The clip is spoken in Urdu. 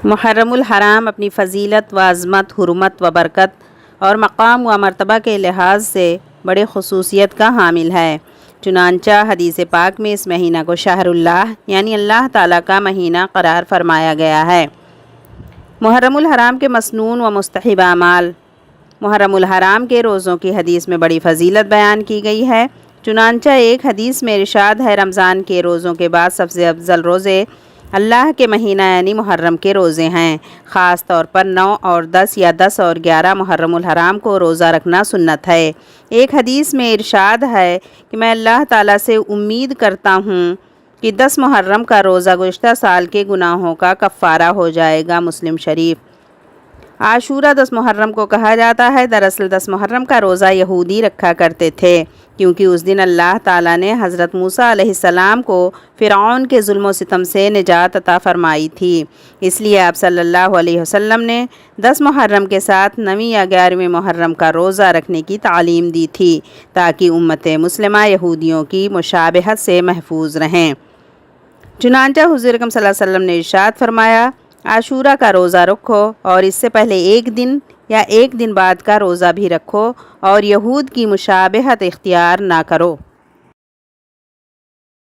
محرم الحرام اپنی فضیلت و عظمت، حرمت و برکت اور مقام و مرتبہ کے لحاظ سے بڑی خصوصیت کا حامل ہے۔ چنانچہ حدیث پاک میں اس مہینہ کو شہر اللہ یعنی اللہ تعالیٰ کا مہینہ قرار فرمایا گیا ہے۔ محرم الحرام کے مسنون و مستحب اعمال۔ محرم الحرام کے روزوں کی حدیث میں بڑی فضیلت بیان کی گئی ہے۔ چنانچہ ایک حدیث میں ارشاد ہے، رمضان کے روزوں کے بعد سب سے افضل روزے اللہ کے مہینہ یعنی محرم کے روزے ہیں۔ خاص طور پر 9 اور 10 یا 10 اور 11 محرم الحرام کو روزہ رکھنا سنت ہے۔ ایک حدیث میں ارشاد ہے کہ میں اللہ تعالیٰ سے امید کرتا ہوں کہ 10 محرم کا روزہ گزشتہ سال کے گناہوں کا کفارہ ہو جائے گا۔ مسلم شریف۔ عاشورہ 10 محرم کو کہا جاتا ہے۔ دراصل 10 محرم کا روزہ یہودی رکھا کرتے تھے، کیونکہ اس دن اللہ تعالیٰ نے حضرت موسیٰ علیہ السلام کو فرعون کے ظلم و ستم سے نجات عطا فرمائی تھی۔ اس لیے آپ صلی اللہ علیہ وسلم نے 10 محرم کے ساتھ 9 یا 11 محرم کا روزہ رکھنے کی تعلیم دی تھی، تاکہ امت مسلمہ یہودیوں کی مشابہت سے محفوظ رہیں۔ چنانچہ حضور اکرم صلی اللہ علیہ وسلم نے ارشاد فرمایا، عاشورہ کا روزہ رکھو اور اس سے پہلے ایک دن یا ایک دن بعد کا روزہ بھی رکھو اور یہود کی مشابہت اختیار نہ کرو۔